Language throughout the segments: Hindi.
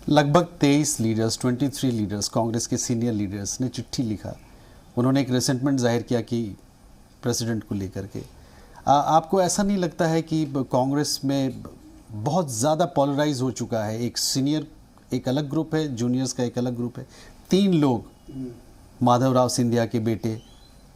लगभग 23 लीडर्स 23 लीडर्स कांग्रेस के सीनियर लीडर्स ने चिट्ठी लिखा। उन्होंने एक रिसेंटमेंट जाहिर किया कि प्रेसिडेंट को लेकर के आपको ऐसा नहीं लगता है कि कांग्रेस में बहुत ज़्यादा पॉलराइज हो चुका है? एक सीनियर एक अलग ग्रुप है, जूनियर्स का एक अलग ग्रुप है। 3 लोग, माधवराव सिंधिया के बेटे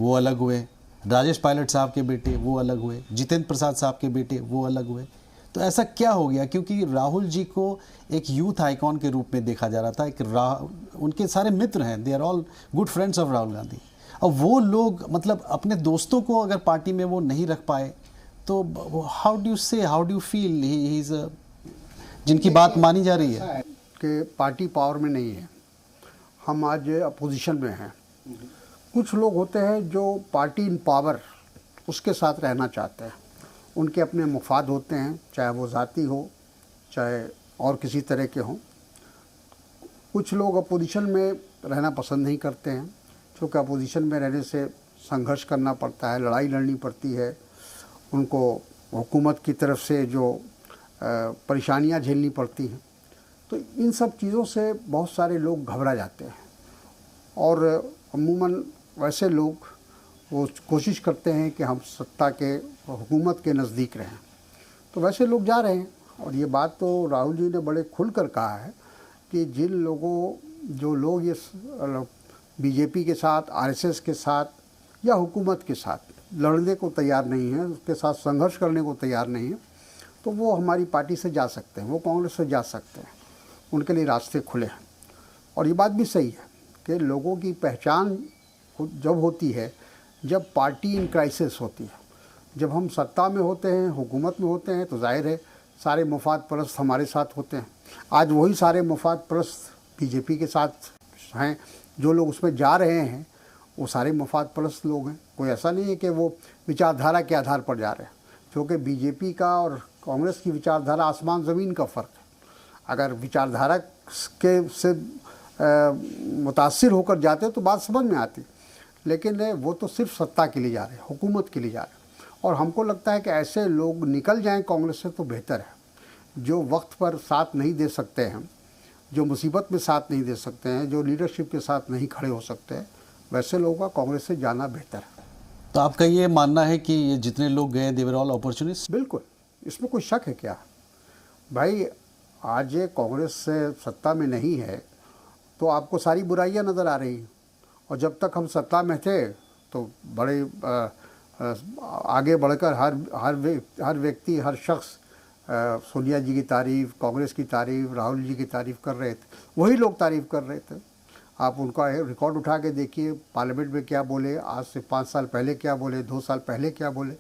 वो अलग हुए, राजेश पायलट साहब के बेटे वो अलग हुए, जितेंद्र प्रसाद साहब के बेटे वो अलग हुए। तो ऐसा क्या हो गया? क्योंकि राहुल जी को एक यूथ आइकॉन के रूप में देखा जा रहा था। उनके सारे मित्र हैं, they are all good friends of Rahul Gandhi. और वो लोग मतलब अपने दोस्तों को अगर पार्टी में वो नहीं रख पाए तो हाउ डू यू से, how do you feel he is जिनकी बात मानी जा रही है कि पार्टी पावर में नहीं है, हम आज अपोजिशन में हैं। कुछ लोग होते हैं जो पार्टी इन पावर उसके साथ रहना चाहते हैं, उनके अपने मुफाद होते हैं, चाहे वो ज़ाती हो चाहे और किसी तरह के हों। कुछ लोग अपोजिशन में रहना पसंद नहीं करते हैं, क्योंकि अपोजिशन में रहने से संघर्ष करना पड़ता है, लड़ाई लड़नी पड़ती है, उनको हुकूमत की तरफ से जो परेशानियां झेलनी पड़ती हैं। तो इन सब चीज़ों से बहुत सारे लोग घबरा जाते हैं और अमूमन वैसे लोग वो कोशिश करते हैं कि हम सत्ता के हुकूमत के नज़दीक रहें। तो वैसे लोग जा रहे हैं। और ये बात तो राहुल जी ने बड़े खुलकर कहा है कि जो लोग ये बीजेपी के साथ, आरएसएस के साथ या हुकूमत के साथ लड़ने को तैयार नहीं है, उसके साथ संघर्ष करने को तैयार नहीं है, तो वो हमारी पार्टी से जा सकते हैं, वो कांग्रेस से जा सकते हैं, उनके लिए रास्ते खुले हैं। और ये बात भी सही है कि लोगों की पहचान जब होती है जब पार्टी इन क्राइसिस होती है। जब हम सत्ता में होते हैं, हुकूमत में होते हैं, तो जाहिर है सारे मुफाद परस्त हमारे साथ होते हैं। आज वही सारे मुफाद परस्त बीजेपी के साथ हैं। जो लोग उसमें जा रहे हैं वो सारे मुफाद परस्त लोग हैं। कोई ऐसा नहीं है कि वो विचारधारा के आधार पर जा रहे हैं, क्योंकि बीजेपी का और कांग्रेस की विचारधारा आसमान ज़मीन का फ़र्क है। अगर विचारधारा के से मुतासिर होकर जाते तो बात समझ में आती, लेकिन वो तो सिर्फ सत्ता के लिए जा रहे हैं, हुकूमत के लिए जा रहे हैं। और हमको लगता है कि ऐसे लोग निकल जाएं कांग्रेस से तो बेहतर है। जो वक्त पर साथ नहीं दे सकते हैं, जो मुसीबत में साथ नहीं दे सकते हैं, जो लीडरशिप के साथ नहीं खड़े हो सकते हैं, वैसे लोगों का कांग्रेस से जाना बेहतर है। तो आपका ये मानना है कि ये जितने लोग गए दे वर ऑल अपॉर्चुनिस्ट? बिल्कुल, इसमें कोई शक है क्या भाई? आज ये कांग्रेस से सत्ता में नहीं है तो आपको सारी बुराइयां नज़र आ रही हैं, और जब तक हम सत्ता में थे तो बड़े आगे बढ़कर हर व्यक्ति, हर शख्स सोनिया जी की तारीफ़, कांग्रेस की तारीफ़, राहुल जी की तारीफ़ कर रहे थे। वही लोग तारीफ़ कर रहे थे। आप उनका रिकॉर्ड उठा के देखिए, पार्लियामेंट में क्या बोले, आज से 5 साल पहले क्या बोले, 2 साल पहले क्या बोले।